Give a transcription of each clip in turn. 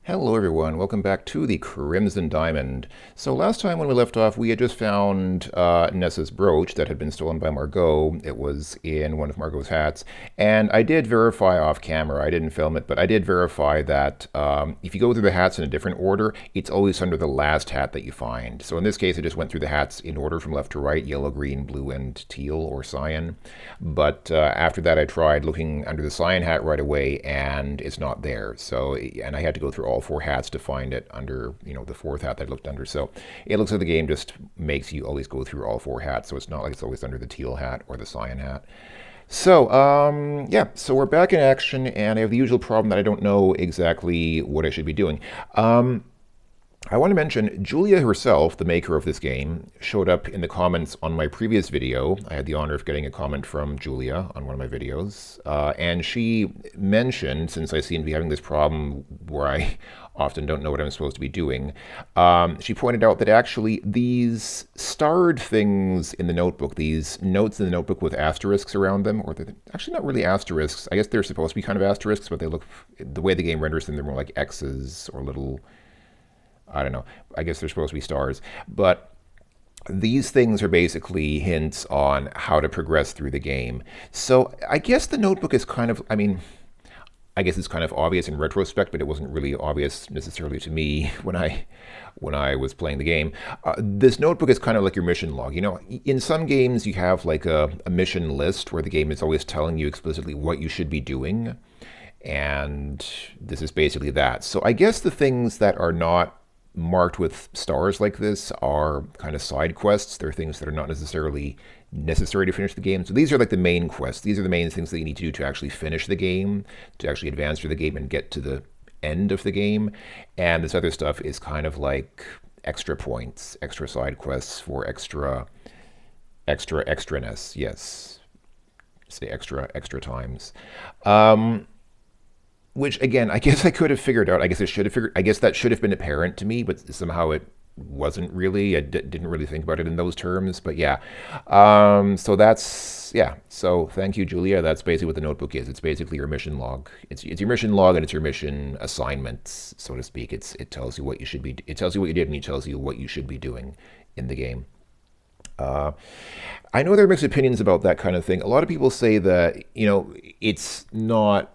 Hello everyone, welcome back to the Crimson Diamond. So last time when we left off, we had just found Nessa's brooch that had been stolen by Margot. It was in one of Margot's hats. And I did verify off camera, I didn't film it, but I did verify that if you go through the hats in a different order, it's always under the last hat that you find. So in this case, I just went through the hats in order from left to right, yellow, green, blue, and teal or cyan. But after that, I tried looking under the cyan hat right away, and it's not there. So, and I had to go through all four hats to find it under, the fourth hat that I looked under. So it looks like the game just makes you always go through all four hats. So it's not like it's always under the teal hat or the cyan hat. So, yeah, so we're back in action, and I have the usual problem that I don't know exactly what I should be doing. I want to mention Julia herself, the maker of this game, showed up in the comments on my previous video. I had the honor of getting a comment from Julia on one of my videos. And she mentioned, since I seem to be having this problem where I often don't know what I'm supposed to be doing, she pointed out that actually these starred things in the notebook, these notes in the notebook with asterisks around them, or they're actually not really asterisks. I guess they're supposed to be kind of asterisks, but they look, the way the game renders them, they're more like X's or little, I don't know. I guess they're supposed to be stars. But these things are basically hints on how to progress through the game. So I guess the notebook is kind of, I guess it's kind of obvious in retrospect, but it wasn't really obvious necessarily to me when I was playing the game. This notebook is kind of like your mission log. In some games you have like a mission list where the game is always telling you explicitly what you should be doing. And this is basically that. So I guess the things that are not marked with stars like this are kind of side quests. They're things that are not necessarily necessary to finish the game. So these are like the main quests. These are the main things that you need to do to actually finish the game, to actually advance through the game and get to the end of the game. And this other stuff is kind of like extra points, extra side quests for extraness. Yes. Say extra times. Which again, I guess I could have figured out. I guess that should have been apparent to me, but somehow it wasn't really. I didn't really think about it in those terms. But yeah, so that's yeah. So thank you, Julia. That's basically what the notebook is. It's basically your mission log. It's your mission log and it's your mission assignments, so to speak. It tells you what you should be. It tells you what you did and it tells you what you should be doing in the game. I know there are mixed opinions about that kind of thing. A lot of people say that it's not.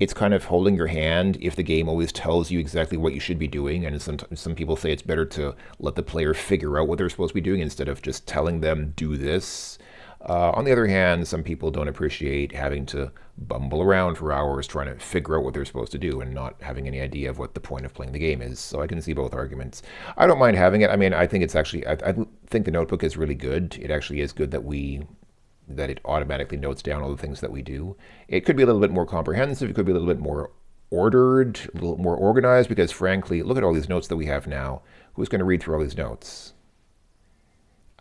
It's kind of holding your hand if the game always tells you exactly what you should be doing. And some people say it's better to let the player figure out what they're supposed to be doing instead of just telling them, do this. On the other hand, some people don't appreciate having to bumble around for hours trying to figure out what they're supposed to do and not having any idea of what the point of playing the game is. So I can see both arguments. I don't mind having it. I think it's actually, I think the notebook is really good. It actually is good that it automatically notes down all the things that we do. It could be a little bit more comprehensive. It could be a little bit more ordered, a little more organized, because frankly, look at all these notes that we have now. Who's going to read through all these notes?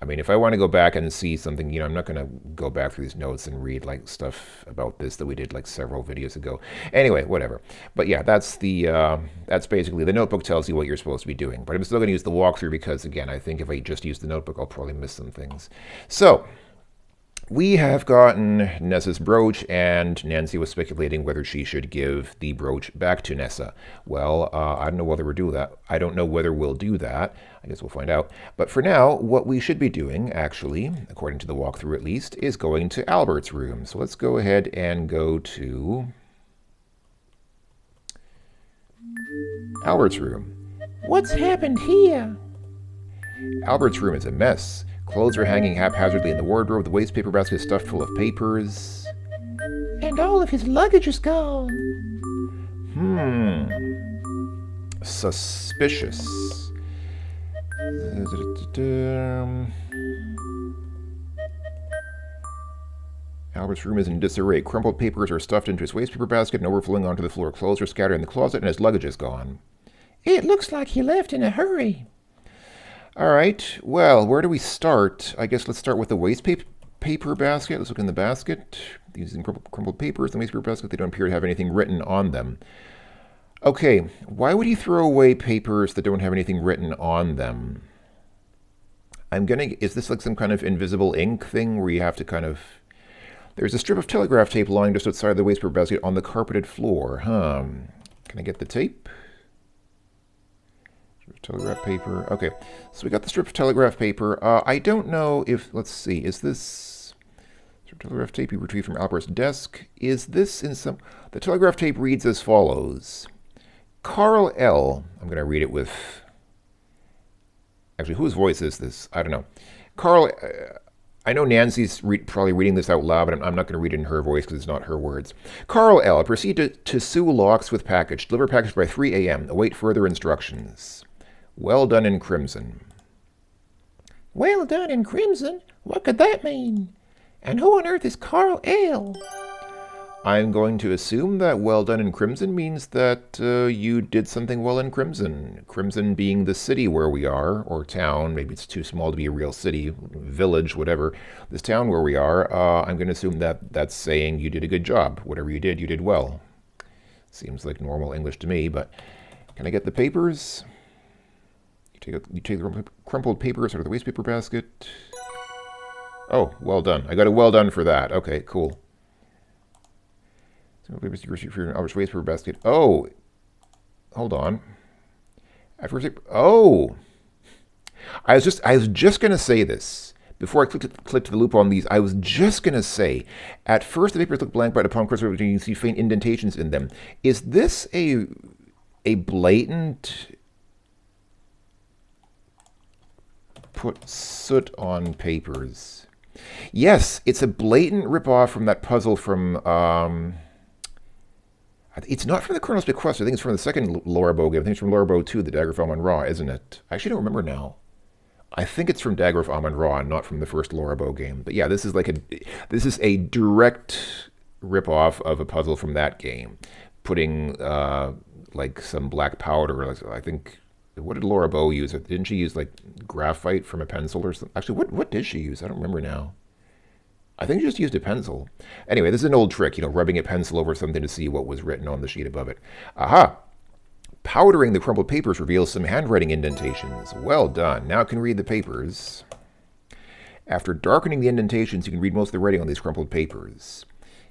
If I want to go back and see something, I'm not going to go back through these notes and read like stuff about this that we did like several videos ago. Anyway, whatever. But yeah, that's basically the notebook tells you what you're supposed to be doing. But I'm still going to use the walkthrough because again, I think if I just use the notebook, I'll probably miss some things. So we have gotten Nessa's brooch, and Nancy was speculating whether she should give the brooch back to Nessa. Well, I don't know whether we'll do that. I don't know whether we'll do that. I guess we'll find out. But for now, what we should be doing, actually, according to the walkthrough at least, is going to Albert's room. So let's go ahead and go to Albert's room. What's happened here? Albert's room is a mess. Clothes are hanging haphazardly in the wardrobe. The waste paper basket is stuffed full of papers. And all of his luggage is gone. Suspicious. Albert's room is in disarray. Crumpled papers are stuffed into his waste paper basket and overflowing onto the floor. Clothes are scattered in the closet and his luggage is gone. It looks like he left in a hurry. All right, well, where do we start? I guess let's start with the waste paper basket. Let's look in the basket. These crumpled papers in the waste paper basket, they don't appear to have anything written on them. Okay, why would he throw away papers that don't have anything written on them? Is this like some kind of invisible ink thing where you have to kind of There's a strip of telegraph tape lying just outside the wastepaper basket on the carpeted floor. Can I get the tape? Telegraph paper. Okay, so we got the strip of telegraph paper. I don't know if, let's see, is this strip of telegraph tape you retrieved from Albert's desk? Is this in some, the telegraph tape reads as follows. Carl L. I'm going to read it with, actually, whose voice is this? I don't know. Carl, I know Nancy's probably reading this out loud, but I'm not going to read it in her voice because it's not her words. Carl L. Proceed to Sue Locks with package. Deliver package by 3 a.m. Await further instructions. Well done in crimson. Well done in crimson? What could that mean? And who on earth is Carl L? I'm going to assume that well done in crimson means that you did something well in crimson. Crimson being the city where we are, or town. Maybe it's too small to be a real city, village, whatever. This town where we are, I'm going to assume that that's saying you did a good job. Whatever you did well. Seems like normal English to me, but can I get the papers? You take the crumpled papers out of the wastepaper basket. Oh, well done. I got a well done for that. Okay, cool. Papers you received for Albert's wastepaper basket. Oh, hold on. Oh, I was just gonna say this before I clicked the loop on these. I was just gonna say, at first the papers look blank, but upon closer you can see faint indentations in them. Is this a blatant put soot on papers? Yes, it's a blatant ripoff from that puzzle from. It's not from the Colonel's Bequest. I think it's from the second Laura Bow game. I think it's from Laura Bow 2, the Dagger of Amon-Ra, isn't it? I actually don't remember now. I think it's from Dagger of Amon-Ra and not from the first Laura Bow game. But yeah, this is a direct ripoff of a puzzle from that game. Putting like some black powder. I think, what did Laura Bow use? Didn't she use like graphite from a pencil or something? Actually, what did she use? I don't remember now. I think she just used a pencil. Anyway, this is an old trick, rubbing a pencil over something to see what was written on the sheet above it. Aha! Powdering the crumpled papers reveals some handwriting indentations. Well done. Now I can read the papers. After darkening the indentations, you can read most of the writing on these crumpled papers.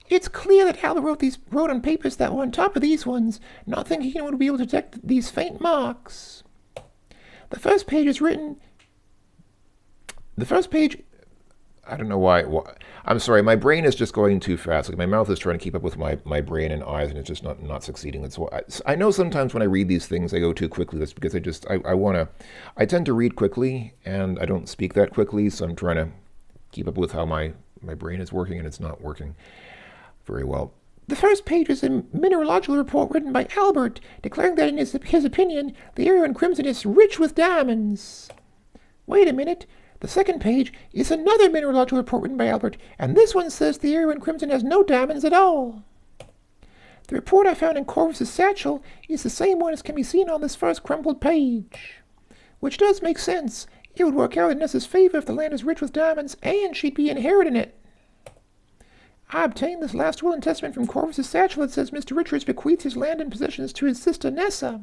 It's clear that Albert wrote on papers that were on top of these ones, not thinking he would be able to detect these faint marks. The first page is written... I don't know why. I'm sorry, my brain is just going too fast. Like my mouth is trying to keep up with my brain and eyes, and it's just not succeeding. That's why I know sometimes when I read these things, I go too quickly. That's because I tend to read quickly, and I don't speak that quickly, so I'm trying to keep up with how my brain is working, and it's not working very well. The first page is a mineralogical report written by Albert, declaring that in his opinion, the area in crimson is rich with diamonds. Wait a minute. The second page is another mineralogical report written by Albert, and this one says the area in crimson has no diamonds at all. The report I found in Corvus's satchel is the same one as can be seen on this first crumpled page. Which does make sense. It would work out in Nessa's favor if the land is rich with diamonds, and she'd be inheriting it. I obtained this last will and testament from Corvus's satchel that says Mr. Richards bequeaths his land and possessions to his sister Nessa.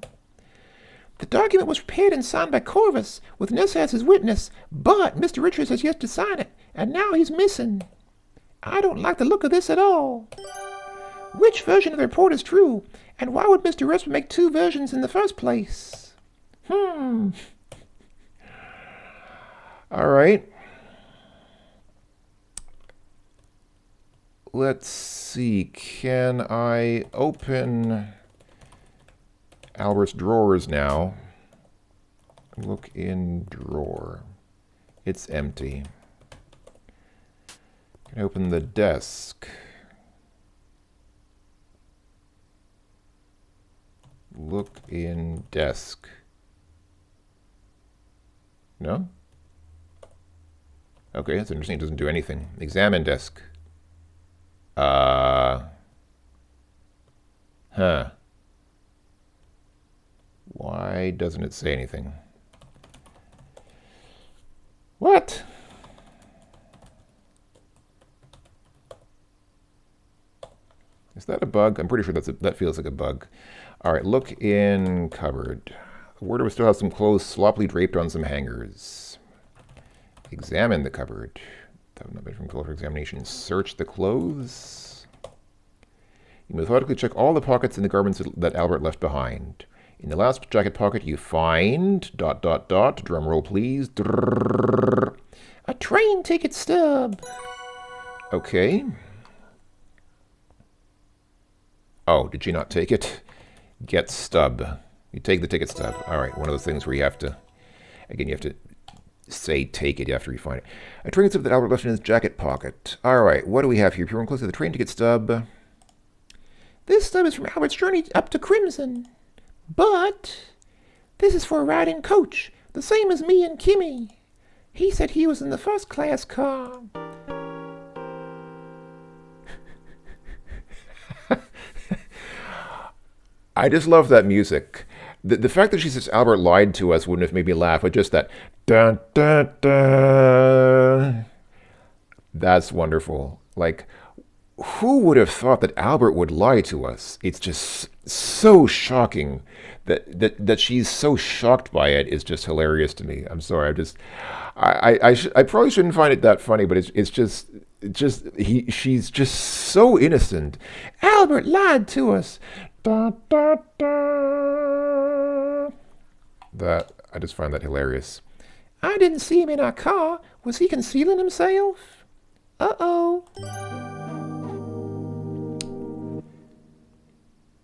The document was prepared and signed by Corvus, with Nessa as his witness, but Mr. Richards has yet to sign it, and now he's missing. I don't like the look of this at all. Which version of the report is true, and why would Mr. Resper make two versions in the first place? All right. Let's see. Can I open Albert's drawers now? Look in drawer. It's empty. Can I open the desk? Look in desk. No? Okay, that's interesting. It doesn't do anything. Examine desk. Why doesn't it say anything? What? Is that a bug? I'm pretty sure that feels like a bug. All right, look in cupboard. The wardrobe still has some clothes sloppily draped on some hangers. Examine the cupboard. That would not be from closer examination. Search the clothes. You methodically check all the pockets in the garments that Albert left behind. In the last jacket pocket, you find ... Drum roll, please. A train ticket stub. Okay. Oh, did she not take it? Get stub. You take the ticket stub. All right, one of those things where you have to, again, you have to say take it after you find it. A train stub that Albert left in his jacket pocket. All right, what do we have here? If you're close to the train ticket stub. This stub is from Albert's journey up to Crimson. But this is for a ride in coach, the same as me and Kimmy. He said he was in the first class car. I just love that music. The fact that she says Albert lied to us wouldn't have made me laugh, but just that dun dun dun. That's wonderful. Like, who would have thought that Albert would lie to us? It's just so shocking that she's so shocked by it is just hilarious to me. I'm sorry. I probably shouldn't find it that funny, but she's just so innocent. Albert lied to us. Da, da, da. That I just find that hilarious. I didn't see him in our car. Was he concealing himself? Uh-oh.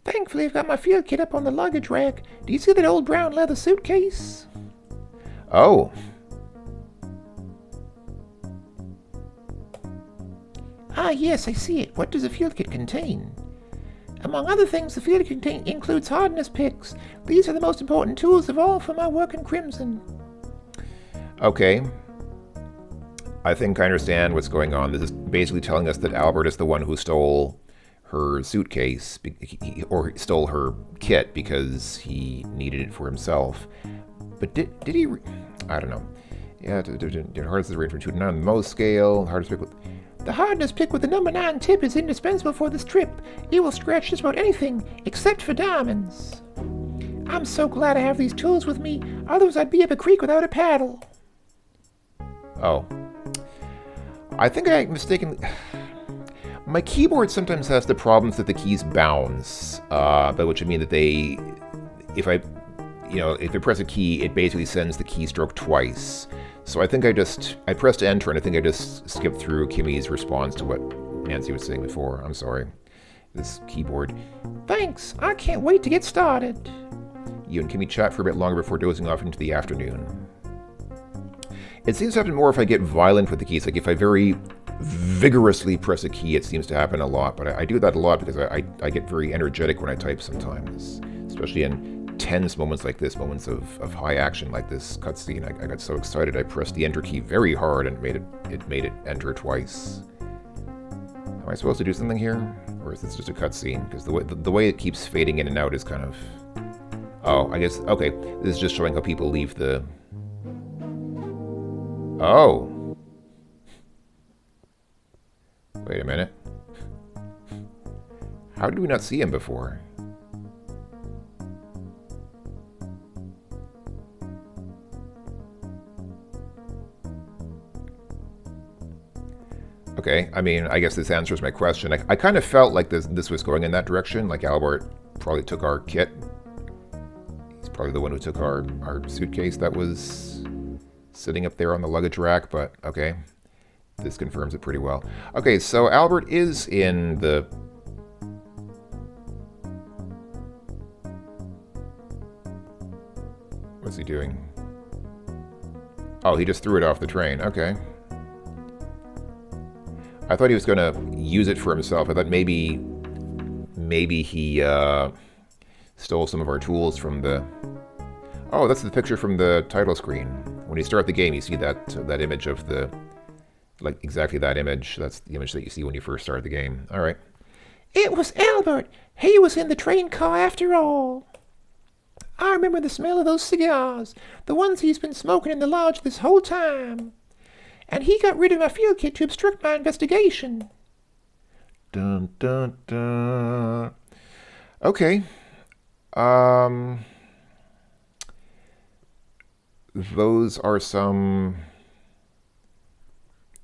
Thankfully, I've got my field kit up on the luggage rack. Do you see that old brown leather suitcase? Oh. Ah, yes, I see it. What does the field kit contain? Among other things, the field kit includes hardness picks. These are the most important tools of all for my work in Crimson. Okay. I think I understand what's going on. This is basically telling us that Albert is the one who stole her suitcase, or stole her kit because he needed it for himself. But did he? I don't know. Yeah, hardness is rated from 2 to 9 on the Mohs scale. Hardest pick with... The hardness pick with the number 9 tip is indispensable for this trip. It will scratch just about anything, except for diamonds. I'm so glad I have these tools with me, otherwise I'd be up a creek without a paddle. Oh. I think I mistakenly... My keyboard sometimes has the problems that the keys bounce, by which I mean that they... If I press a key, it basically sends the keystroke twice. So I think I pressed enter, and I think I just skipped through Kimmy's response to what Nancy was saying before. I'm sorry. This keyboard. Thanks. I can't wait to get started. You and Kimmy chat for a bit longer before dozing off into the afternoon. It seems to happen more if I get violent with the keys. Like if I very vigorously press a key, it seems to happen a lot. But I do that a lot because I get very energetic when I type sometimes, especially in tense moments like this, moments of high action like this cutscene. I got so excited I pressed the enter key very hard and it made it enter twice. Am I supposed to do something here, or is this just a cutscene? Because the way it keeps fading in and out is kind of... Oh, I guess, okay, this is just showing how people leave the... Oh. Wait a minute. How did we not see him before? Okay, I mean, I guess this answers my question. I kind of felt like this was going in that direction, like Albert probably took our kit. He's probably the one who took our suitcase that was sitting up there on the luggage rack, but okay. This confirms it pretty well. Okay, so Albert is in the... What's he doing? Oh, he just threw it off the train. Okay. I thought he was going to use it for himself. I thought maybe he stole some of our tools from the... Oh, that's the picture from the title screen. When you start the game, you see that image of the... Like, exactly that image. That's the image that you see when you first start the game. All right. It was Albert. He was in the train car after all. I remember the smell of those cigars, the ones he's been smoking in the lodge this whole time. And he got rid of my field kit to obstruct my investigation. Dun, dun, dun. Okay. Those are some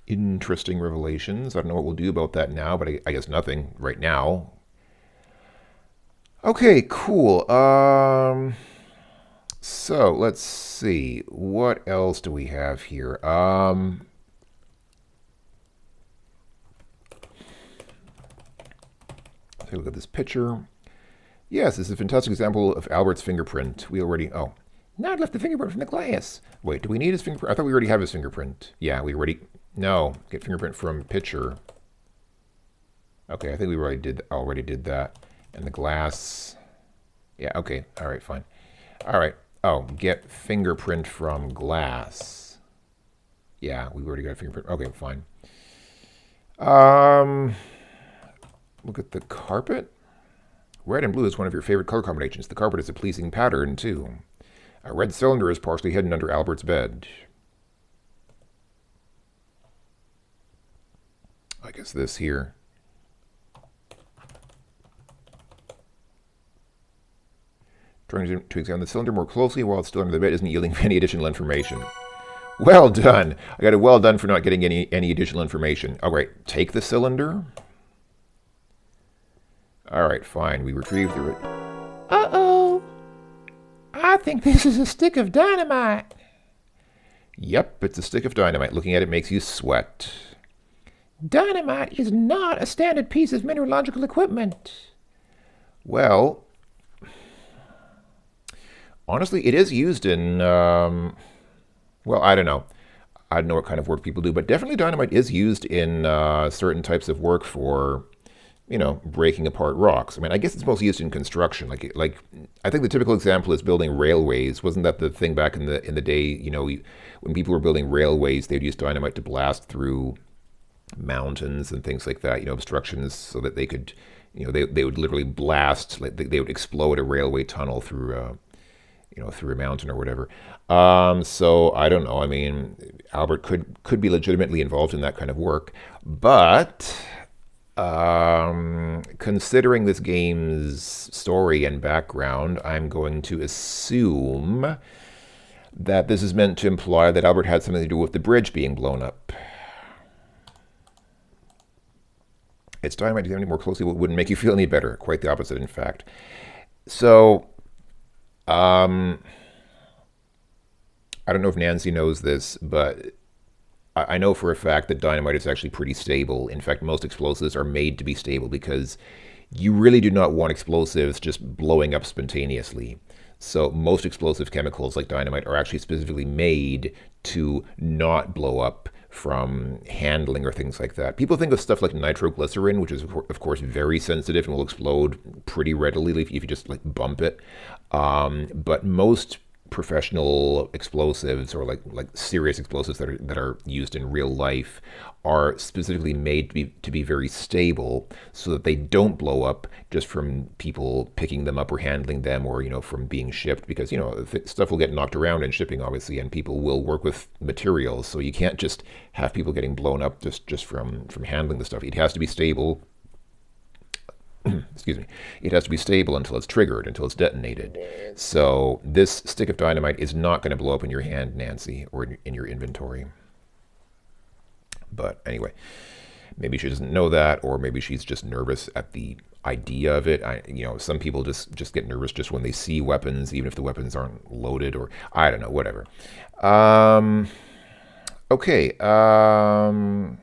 Interesting revelations. I don't know what we'll do about that now, but I guess nothing right now. Okay, cool. So let's see. What else do we have here? Take a look at this picture. Yes, this is a fantastic example of Albert's fingerprint. We already. Oh, Now I'd left the fingerprint from the glass. wait. Do we need his fingerprint? I thought we already have his fingerprint. Yeah, we already. No, get fingerprint from picture. Okay, I think we already did that. And the glass. Yeah. Okay. All right. Fine. All right. Oh, get fingerprint from glass. Yeah, we already got a fingerprint. Okay, fine. Um, look at the carpet. Red and blue is one of your favorite color combinations. The carpet is a pleasing pattern, too. A red cylinder is partially hidden under Albert's bed. I guess this here. Trying to examine the cylinder more closely while it's still under the bed isn't yielding any additional information. Well done. I got a well done for not getting any additional information. All right, take the cylinder. All right, fine. We retrieved the... Uh-oh. I think this is a stick of dynamite. Yep, it's a stick of dynamite. Looking at it makes you sweat. Dynamite is not a standard piece of mineralogical equipment. Well, honestly, it is used in, well, I don't know. I don't know what kind of work people do, but definitely dynamite is used in certain types of work for, breaking apart rocks. I mean, I guess it's mostly used in construction. Like I think the typical example is building railways. Wasn't that the thing back in the day? When people were building railways, they'd use dynamite to blast through mountains and things like that. Obstructions, so that they could, they would literally blast, like they would explode a railway tunnel through through a mountain or whatever. So I don't know. I mean, Albert could be legitimately involved in that kind of work, but considering this game's story and background, I'm going to assume that this is meant to imply that Albert had something to do with the bridge being blown up. It's dynamite. Examining more closely wouldn't make you feel any better. Quite the opposite, in fact. So, I don't know if Nancy knows this, but I know for a fact that dynamite is actually pretty stable. In fact, most explosives are made to be stable because you really do not want explosives just blowing up spontaneously. So most explosive chemicals like dynamite are actually specifically made to not blow up from handling or things like that. People think of stuff like nitroglycerin, which is of course very sensitive and will explode pretty readily if you just like bump it. But most professional explosives, or like serious explosives that are used in real life, are specifically made to be very stable so that they don't blow up just from people picking them up or handling them, or from being shipped, because stuff will get knocked around in shipping, obviously, and people will work with materials, so you can't just have people getting blown up just from handling the stuff. It has to be stable. Excuse me. It has to be stable until it's triggered, until it's detonated. So this stick of dynamite is not going to blow up in your hand, Nancy, or in your inventory. But anyway, maybe she doesn't know that, or maybe she's just nervous at the idea of it. Some people just get nervous just when they see weapons, even if the weapons aren't loaded, or I don't know, whatever. Okay. Oh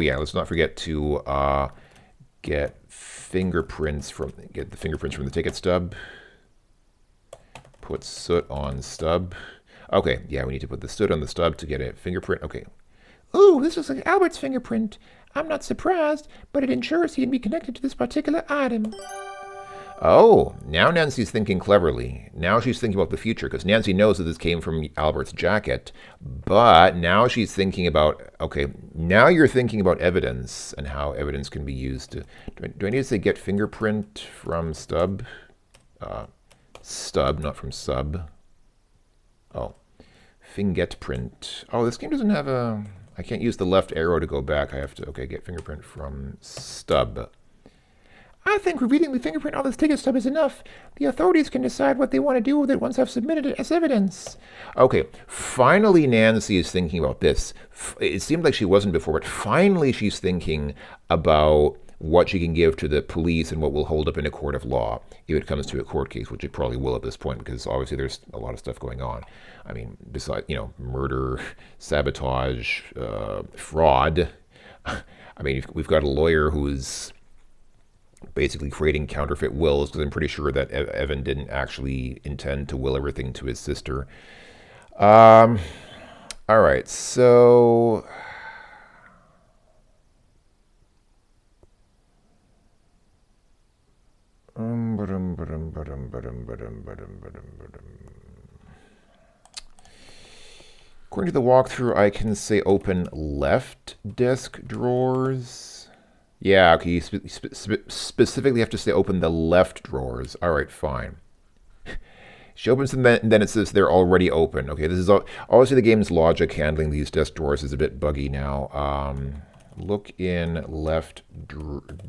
yeah, let's not forget to get the fingerprints from the ticket stub. Put soot on stub. Okay, yeah, we need to put the soot on the stub to get a fingerprint. Okay. Ooh, this looks like Albert's fingerprint. I'm not surprised, but it ensures he can be connected to this particular item. Oh, now Nancy's thinking cleverly. Now she's thinking about the future, because Nancy knows that this came from Albert's jacket, but now she's thinking about, okay, now you're thinking about evidence and how evidence can be used to, do I need to say get fingerprint from stub? Stub, not from sub. Oh, fingetprint. Oh, this game doesn't have I can't use the left arrow to go back. I have to, okay, get fingerprint from stub. I think revealing the fingerprint on this ticket stub is enough. The authorities can decide what they want to do with it once I've submitted it as evidence. Okay, finally Nancy is thinking about this. It seemed like she wasn't before, but finally she's thinking about what she can give to the police and what will hold up in a court of law if it comes to a court case, which it probably will at this point because obviously there's a lot of stuff going on. I mean, besides, murder, sabotage, fraud. I mean, we've got a lawyer who's basically creating counterfeit wills because I'm pretty sure that Evan didn't actually intend to will everything to his sister. All right, so according to the walkthrough, I can say open left desk drawers. Yeah, okay, you specifically have to say open the left drawers. All right, fine. She opens them, and then it says they're already open. Okay, this is obviously the game's logic handling these desk drawers is a bit buggy now. Look in left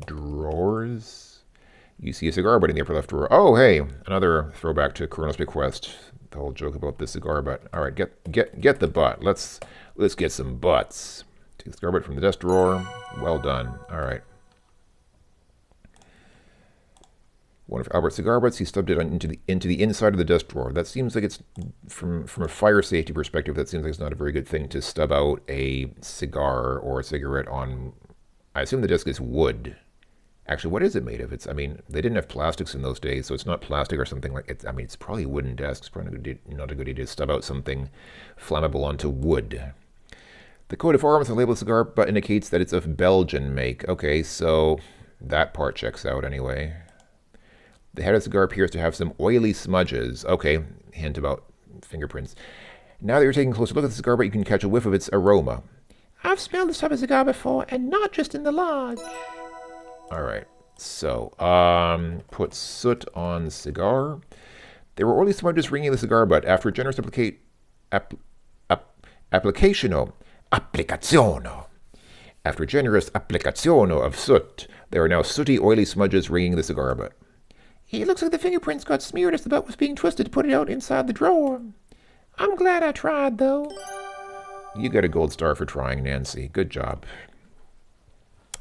drawers. You see a cigar butt in the upper left drawer. Oh, hey, another throwback to Colonel's Bequest. The whole joke about the cigar butt. All right, get the butt. Let's get some butts. Take the cigar butt from the desk drawer. Well done. All right. One of Albert's cigar butts, he stubbed it into the inside of the desk drawer. That seems like it's from a fire safety perspective. That seems like it's not a very good thing to stub out a cigar or a cigarette on. I assume the desk is wood. Actually, what is it made of? I mean, they didn't have plastics in those days, so it's not plastic or something like it. I mean, it's probably a wooden desk. It's probably not a good idea to stub out something flammable onto wood. The coat of arms on the label of the cigar butt indicates that it's of Belgian make. Okay, so that part checks out anyway. The head of the cigar appears to have some oily smudges. Okay, hint about fingerprints. Now that you're taking a closer look at the cigar butt, you can catch a whiff of its aroma. I've smelled this type of cigar before, and not just in the lodge. All right, so put soot on cigar. There were oily smudges ringing the cigar butt. After a generous applicazione of soot, there are now sooty, oily smudges ringing the cigar butt. It looks like the fingerprints got smeared as the butt was being twisted to put it out inside the drawer. I'm glad I tried, though. You get a gold star for trying, Nancy. Good job.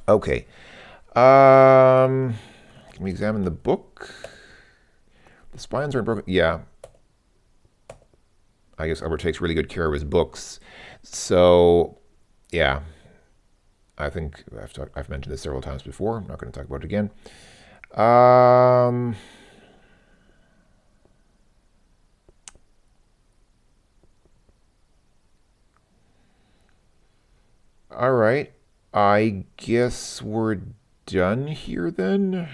Okay. Can we examine the book? The spines aren't broken. Yeah. I guess Albert takes really good care of his books. So, yeah. I think I've mentioned this several times before. I'm not going to talk about it again. All right. I guess we're done here then.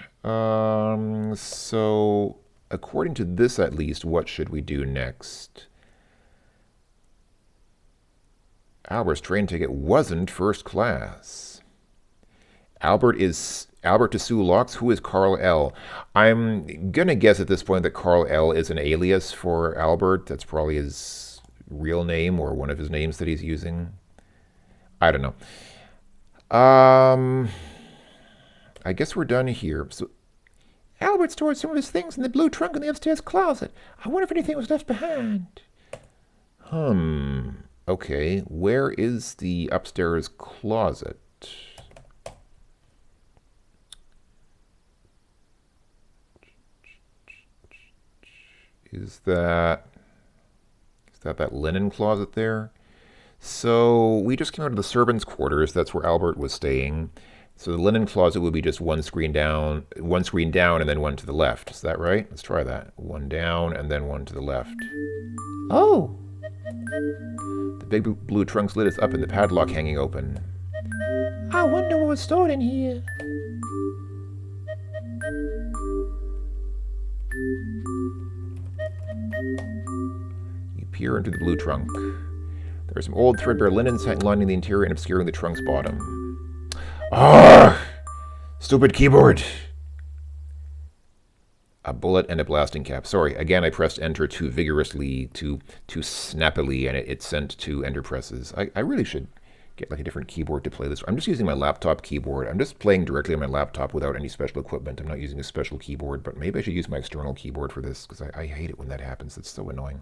So according to this at least, what should we do next? Albert's train ticket wasn't first class. Albert to Sue Locks. Who is Carl L? I'm gonna guess at this point that Carl L is an alias for Albert. That's probably his real name or one of his names that he's using. I don't know. I guess we're done here. So, Albert stored some of his things in the blue trunk in the upstairs closet. I wonder if anything was left behind. Okay, where is the upstairs closet? Is that linen closet there? So we just came out of the servants' quarters. That's where Albert was staying. So the linen closet would be just one screen down, and then one to the left. Is that right? Let's try that. One down, and then one to the left. Oh! The big blue trunk's lid is up and the padlock hanging open. I wonder what was stored in here. You peer into the blue trunk. There are some old threadbare linen lining the interior and obscuring the trunk's bottom. Ah! Stupid keyboard! A bullet and a blasting cap. Sorry, again I pressed enter too vigorously, too snappily, and it sent two enter presses. I really should Get like a different keyboard to play this. I'm just using my laptop keyboard. I'm just playing directly on my laptop without any special equipment. I'm not using a special keyboard, but maybe I should use my external keyboard for this because I hate it when that happens. It's so annoying.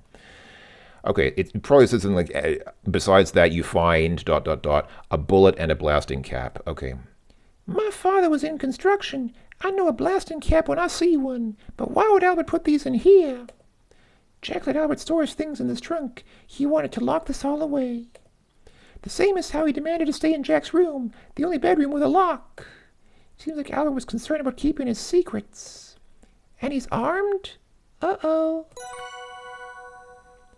Okay, it probably says something like, besides that, you find dot dot dot a bullet and a blasting cap. Okay. My father was in construction. I know a blasting cap when I see one. But why would Albert put these in here? Jack let Albert store his things in this trunk. He wanted to lock this all away. The same as how he demanded to stay in Jack's room, the only bedroom with a lock. Seems like Albert was concerned about keeping his secrets. And he's armed? Uh-oh.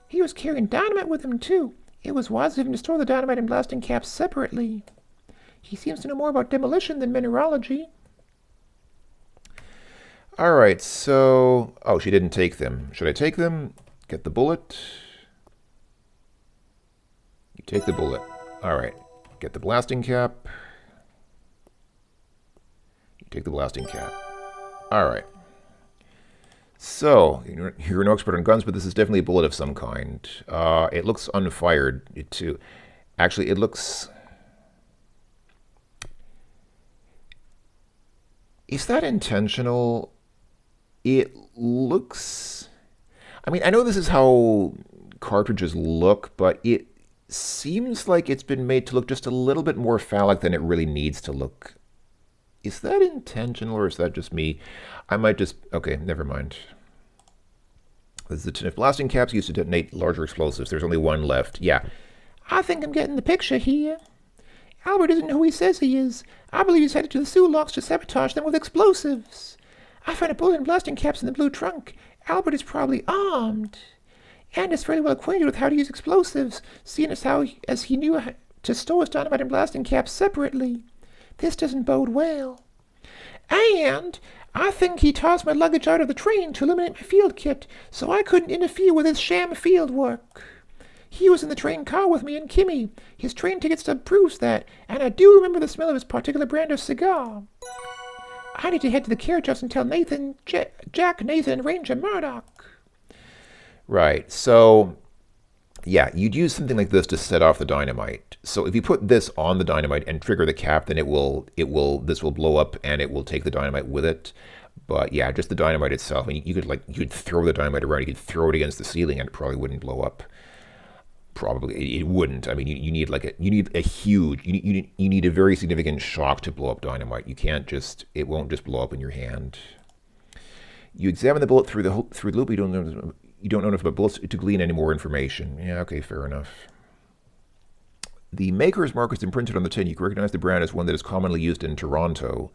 He was carrying dynamite with him, too. It was wise of him to store the dynamite and blasting caps separately. He seems to know more about demolition than mineralogy. All right, so... Oh, she didn't take them. Should I take them? Get the bullet. You take the bullet. All right. Get the blasting cap. You take the blasting cap. All right. So, you're no expert on guns, but this is definitely a bullet of some kind. It looks unfired, too. Actually, it looks... Is that intentional? It looks... I mean, I know this is how cartridges look, but it seems like it's been made to look just a little bit more phallic than it really needs to look. Is that intentional, or is that just me? I might just... Okay, never mind. This is a tin of blasting caps used to detonate larger explosives. There's only one left. Yeah. I think I'm getting the picture here. Albert isn't who he says he is. I believe he's headed to the sewer locks to sabotage them with explosives. I found a bullet and blasting caps in the blue trunk. Albert is probably armed. And is fairly well acquainted with how to use explosives, seeing as he knew how to store his dynamite and blasting caps separately. This doesn't bode well. And I think he tossed my luggage out of the train to eliminate my field kit, so I couldn't interfere with his sham field work. He was in the train car with me and Kimmy. His train ticket stub proves that, and I do remember the smell of his particular brand of cigar. I need to head to the carriage house and tell Nathan, Jack, Nathan, and Ranger Murdoch. Right, so... Yeah, you'd use something like this to set off the dynamite. So if you put this on the dynamite and trigger the cap, then this will blow up and it will take the dynamite with it. But yeah, just the dynamite itself. I mean, you'd throw the dynamite around, you could throw it against the ceiling and it probably wouldn't blow up. Probably it wouldn't. I mean, you need a very significant shock to blow up dynamite. It won't just blow up in your hand. You examine the bullet through the loop. You don't know enough about bullets to glean any more information. Yeah, okay, fair enough. The maker's mark is imprinted on the tin. You can recognize the brand as one that is commonly used in Toronto.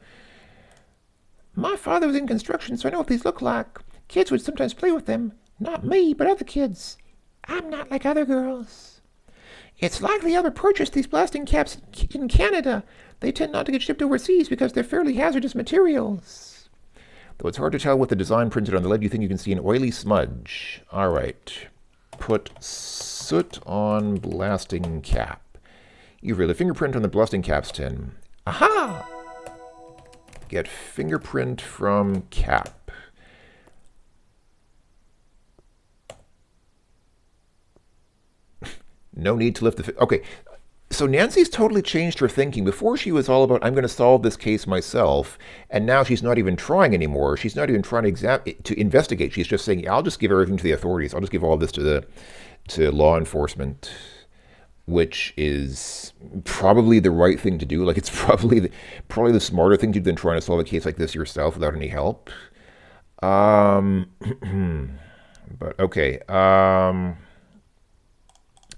My father was in construction, so I know what these look like. Kids would sometimes play with them. Not me, but other kids. I'm not like other girls. It's likely Albert purchased these blasting caps in Canada. They tend not to get shipped overseas because they're fairly hazardous materials. Though it's hard to tell with the design printed on the lead, you think you can see an oily smudge. All right. Put soot on blasting cap. You've read a fingerprint on the blasting cap's tin. Aha! Get fingerprint from cap. No need to lift the... Okay. So Nancy's totally changed her thinking. Before she was all about, I'm going to solve this case myself, and now she's not even trying anymore. She's not even trying to investigate. She's just saying, I'll just give everything to the authorities. I'll just give all this to law enforcement, which is probably the right thing to do. Like, it's probably the smarter thing to do than trying to solve a case like this yourself without any help. But okay.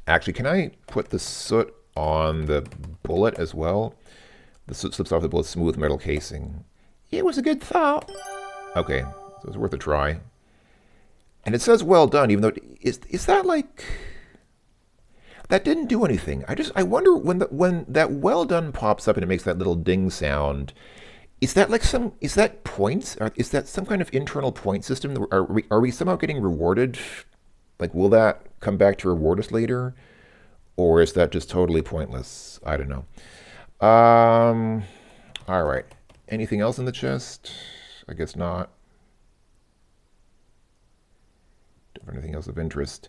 Actually, can I put the soot on the bullet as well? The soot slips off the bullet's smooth metal casing. It was a good thought. Okay, so it's worth a try. And it says well done, even though is that like... That didn't do anything. I wonder when that well done pops up and it makes that little ding sound, is that points? Is that some kind of internal point system? Are we somehow getting rewarded? Like, will that come back to reward us later? Or is that just totally pointless? I don't know. All right. Anything else in the chest? I guess not. Don't have anything else of interest.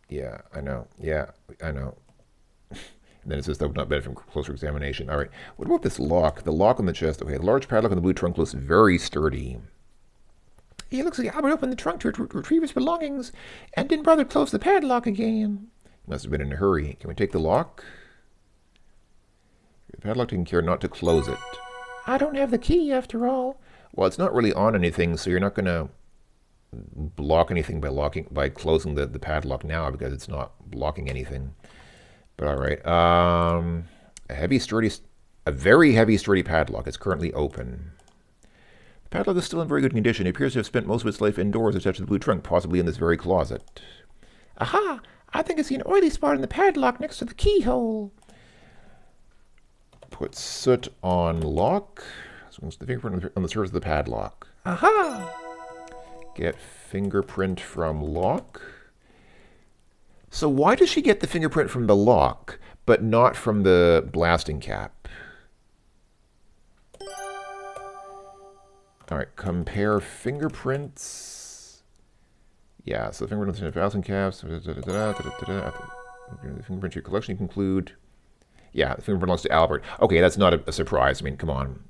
Yeah, I know. Yeah, I know. And then it says that would not benefit from closer examination. All right. What about this lock? The lock on the chest. Okay, the large padlock on the blue trunk looks very sturdy. It looks like Albert opened the trunk to retrieve his belongings and didn't bother to close the padlock again. He must have been in a hurry. Can we take the lock? The padlock taking care not to close it. I don't have the key after all. Well, it's not really on anything, so you're not going to block anything by closing the padlock now because it's not blocking anything. But all right. A very heavy, sturdy padlock. It's currently open. The padlock is still in very good condition. It appears to have spent most of its life indoors attached to the blue trunk, possibly in this very closet. Aha! I think I see an oily spot in the padlock next to the keyhole. Put soot on lock. So the fingerprint on the surface of the padlock. Aha! Get fingerprint from lock. So why does she get the fingerprint from the lock, but not from the blasting cap? All right, compare fingerprints. Yeah, so fingerprints in blasting caps. The fingerprint to your collection conclude. Yeah, the fingerprint belongs to Albert. Okay, that's not a surprise. I mean, come on.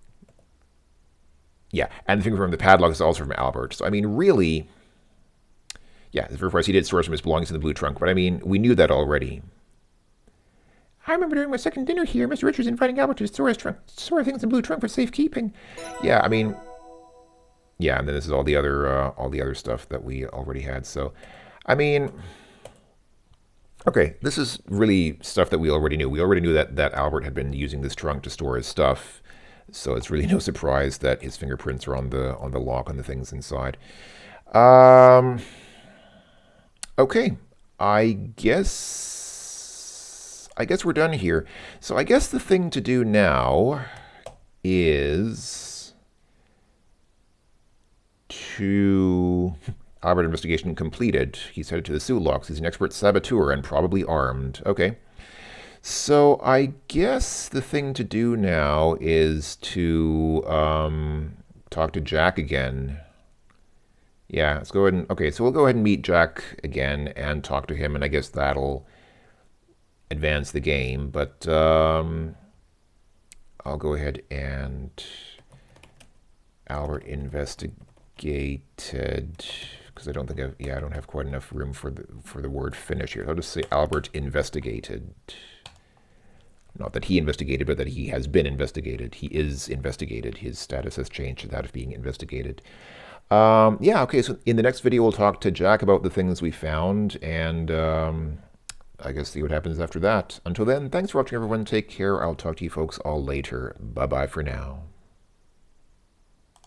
Yeah, and the fingerprint from the padlock is also from Albert. So, I mean, really, yeah, the first he did source from his belongings in the blue trunk, but I mean, we knew that already. I remember during my second dinner here, Mr. Richards inviting Albert to store things in the blue trunk for safekeeping. Yeah, I mean, yeah, and then this is all the other stuff that we already had. So, I mean, okay, this is really stuff that we already knew. We already knew that Albert had been using this trunk to store his stuff. So it's really no surprise that his fingerprints are on the lock and the things inside. Okay, I guess we're done here. So I guess the thing to do now is to Albert investigation completed. He's headed to the suit locks. He's an expert saboteur and probably armed. Okay. So I guess the thing to do now is to talk to Jack again. Yeah, let's go ahead and... Okay, so we'll go ahead and meet Jack again and talk to him, and I guess that'll advance the game. But I'll go ahead and... Albert investigated... Because I don't think I don't have quite enough room for the word finish here. I'll just say Albert investigated. Not that he investigated, but that he has been investigated. He is investigated. His status has changed to that of being investigated. Yeah, okay, so in the next video, we'll talk to Jack about the things we found, and I guess see what happens after that. Until then, thanks for watching, everyone. Take care. I'll talk to you folks all later. Bye-bye for now.